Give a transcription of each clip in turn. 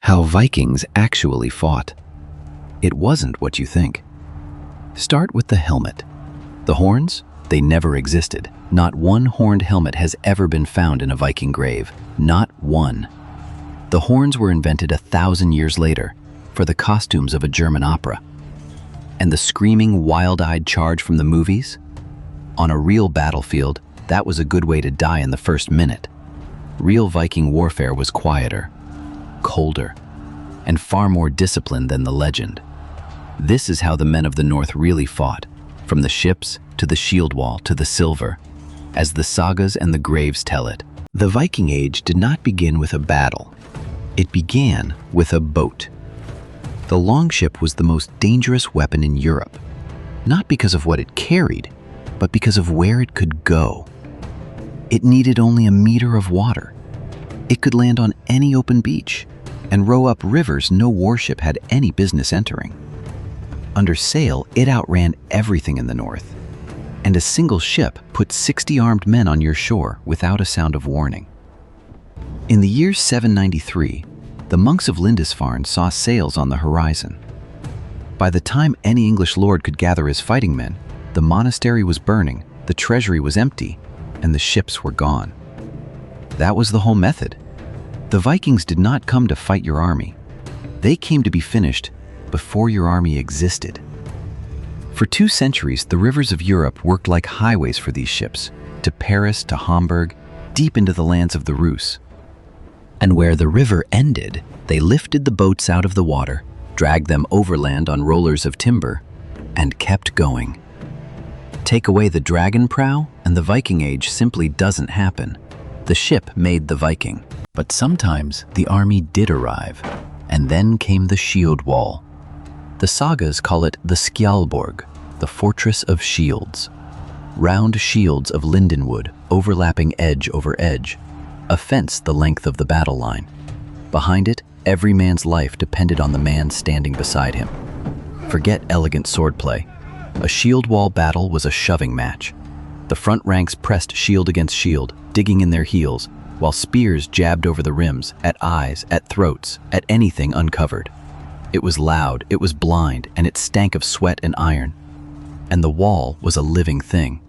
How Vikings actually fought. It wasn't what you think. Start with the helmet. The horns? They never existed. Not one horned helmet has ever been found in a Viking grave. Not one. The horns were invented 1,000 years later for the costumes of a German opera. And the screaming, wild-eyed charge from the movies? On a real battlefield, that was a good way to die in the first minute. Real Viking warfare was quieter, colder, and far more disciplined than the legend. This is how the men of the North really fought, from the ships to the shield wall to the silver, as the sagas and the graves tell it. The Viking Age did not begin with a battle. It began with a boat. The longship was the most dangerous weapon in Europe, not because of what it carried, but because of where it could go. It needed only a meter of water. It could land on any open beach and row up rivers no warship had any business entering. Under sail, it outran everything in the north, and a single ship put 60 armed men on your shore without a sound of warning. In the year 793, the monks of Lindisfarne saw sails on the horizon. By the time any English lord could gather his fighting men, the monastery was burning, the treasury was empty, and the ships were gone. That was the whole method. The Vikings did not come to fight your army. They came to be finished before your army existed. For 2 centuries, the rivers of Europe worked like highways for these ships, to Paris, to Hamburg, deep into the lands of the Rus. And where the river ended, they lifted the boats out of the water, dragged them overland on rollers of timber, and kept going. Take away the dragon prow, and the Viking Age simply doesn't happen. The ship made the Viking. But sometimes the army did arrive, and then came the shield wall. The sagas call it the skjaldborg, the fortress of shields. Round shields of lindenwood overlapping edge over edge, a fence the length of the battle line. Behind it, every man's life depended on the man standing beside him. Forget elegant swordplay. A shield wall battle was a shoving match. The front ranks pressed shield against shield, digging in their heels, while spears jabbed over the rims, at eyes, at throats, at anything uncovered. It was loud, it was blind, and it stank of sweat and iron. And the wall was a living thing.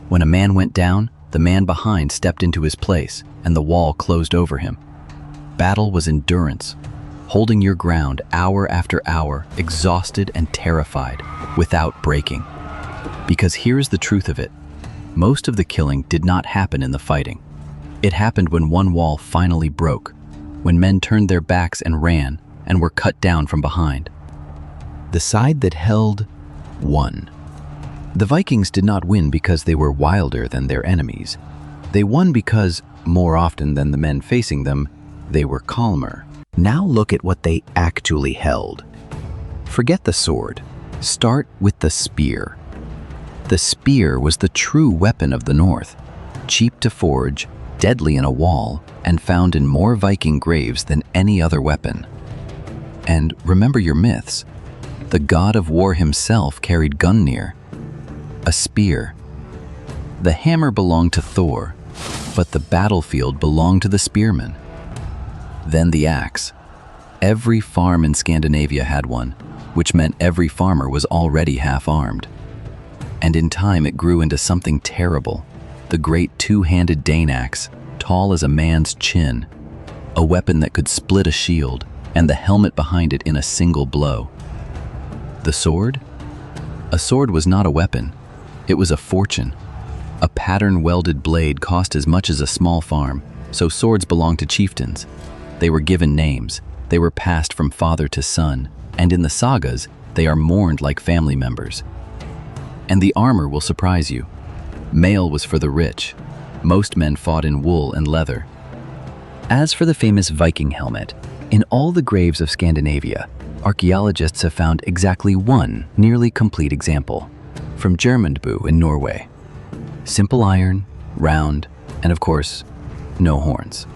When a man went down, the man behind stepped into his place, and the wall closed over him. Battle was endurance, holding your ground hour after hour, exhausted and terrified, without breaking. Because here's the truth of it. Most of the killing did not happen in the fighting. It happened when one wall finally broke, when men turned their backs and ran, and were cut down from behind. The side that held won. The Vikings did not win because they were wilder than their enemies. They won because, more often than the men facing them, they were calmer. Now look at what they actually held. Forget the sword. Start with the spear. The spear was the true weapon of the North, cheap to forge, deadly in a wall, and found in more Viking graves than any other weapon. And remember your myths. The god of war himself carried Gungnir, a spear. The hammer belonged to Thor, but the battlefield belonged to the spearman. Then the axe. Every farm in Scandinavia had one, which meant every farmer was already half-armed. And in time it grew into something terrible. The great 2-handed Dane axe, tall as a man's chin, a weapon that could split a shield, and the helmet behind it in a single blow. The sword? A sword was not a weapon. It was a fortune. A pattern-welded blade cost as much as a small farm, so swords belonged to chieftains. They were given names. They were passed from father to son, and in the sagas, they are mourned like family members. And the armor will surprise you. Mail was for the rich. Most men fought in wool and leather. As for the famous Viking helmet, in all the graves of Scandinavia, archaeologists have found exactly one nearly complete example, from Gjermundbu in Norway. Simple iron, round, and of course, no horns.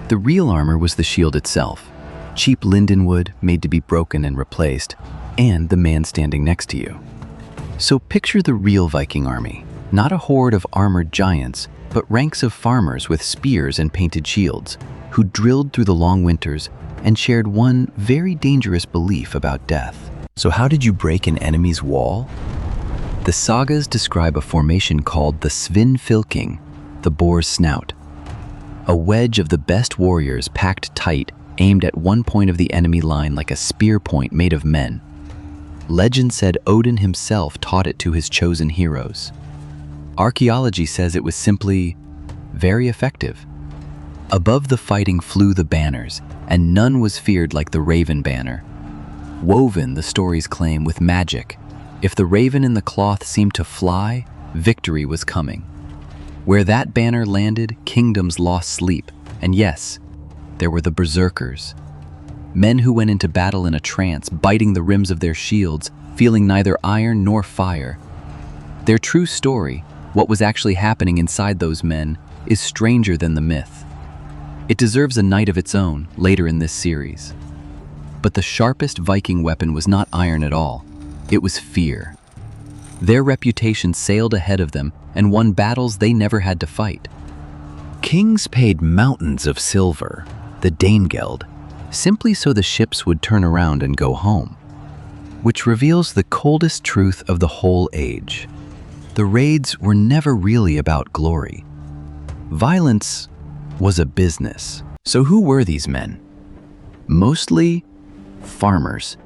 The real armor was the shield itself, cheap lindenwood made to be broken and replaced, and the man standing next to you. So picture the real Viking army, not a horde of armored giants, but ranks of farmers with spears and painted shields, who drilled through the long winters, and shared one very dangerous belief about death. So how did you break an enemy's wall? The sagas describe a formation called the Svinfylking, the boar-snout. A wedge of the best warriors packed tight, aimed at one point of the enemy line like a spear point made of men. Legend said Odin himself taught it to his chosen heroes. Archaeology says it was simply very effective. Above the fighting flew the banners, and none was feared like the raven banner. Woven, the stories claim, with magic. If the raven in the cloth seemed to fly, victory was coming. Where that banner landed, kingdoms lost sleep. And yes, there were the berserkers. Men who went into battle in a trance, biting the rims of their shields, feeling neither iron nor fire. Their true story, what was actually happening inside those men, is stranger than the myth. It deserves a night of its own later in this series. But the sharpest Viking weapon was not iron at all. It was fear. Their reputation sailed ahead of them and won battles they never had to fight. Kings paid mountains of silver, the Danegeld, simply so the ships would turn around and go home. Which reveals the coldest truth of the whole age. The raids were never really about glory. Violence was a business. So who were these men? Mostly farmers.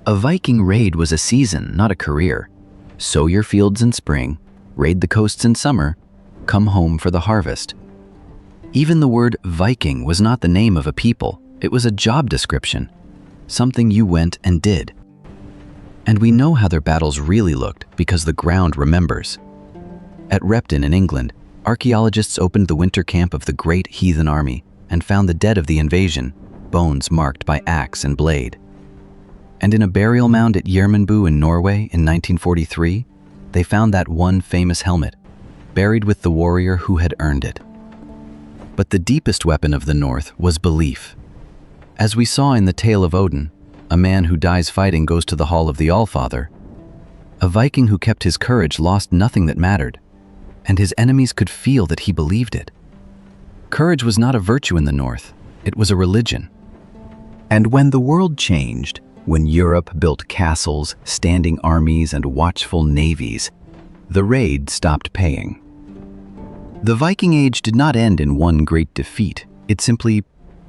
A Viking raid was a season, not a career. Sow your fields in spring, raid the coasts in summer, come home for the harvest. Even the word Viking was not the name of a people, it was a job description, something you went and did. And we know how their battles really looked because the ground remembers. At Repton in England, archaeologists opened the winter camp of the Great Heathen Army and found the dead of the invasion, bones marked by axe and blade. And in a burial mound at Gjermundbu in Norway in 1943, they found that one famous helmet, buried with the warrior who had earned it. But the deepest weapon of the North was belief. As we saw in the tale of Odin, a man who dies fighting goes to the hall of the Allfather. A Viking who kept his courage lost nothing that mattered, and his enemies could feel that he believed it. Courage was not a virtue in the North, it was a religion. And when the world changed, when Europe built castles, standing armies, and watchful navies, the raid stopped paying. The Viking Age did not end in one great defeat, it simply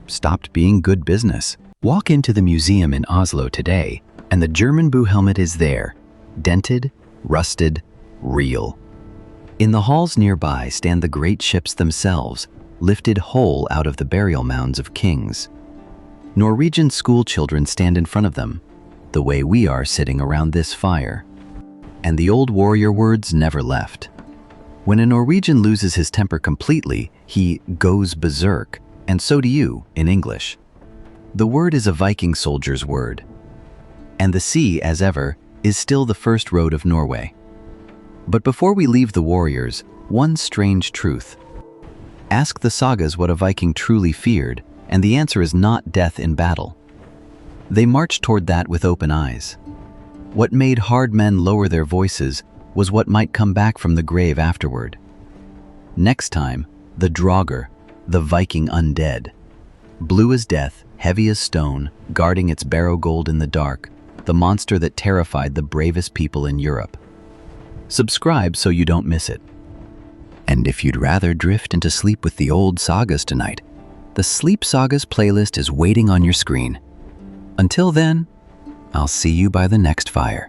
stopped being good business. Walk into the museum in Oslo today, and the Gjermundbu helmet is there, dented, rusted, real. In the halls nearby stand the great ships themselves, lifted whole out of the burial mounds of kings. Norwegian school children stand in front of them, the way we are sitting around this fire. And the old warrior words never left. When a Norwegian loses his temper completely, he goes berserk, and so do you in English. The word is a Viking soldier's word. And the sea, as ever, is still the first road of Norway. But before we leave the warriors, one strange truth. Ask the sagas what a Viking truly feared, and the answer is not death in battle. They marched toward that with open eyes. What made hard men lower their voices was what might come back from the grave afterward. Next time, the Draugr, the Viking undead. Blue as death, heavy as stone, guarding its barrow gold in the dark, the monster that terrified the bravest people in Europe. Subscribe so you don't miss it. And if you'd rather drift into sleep with the old sagas tonight, the Sleep Sagas playlist is waiting on your screen. Until then, I'll see you by the next fire.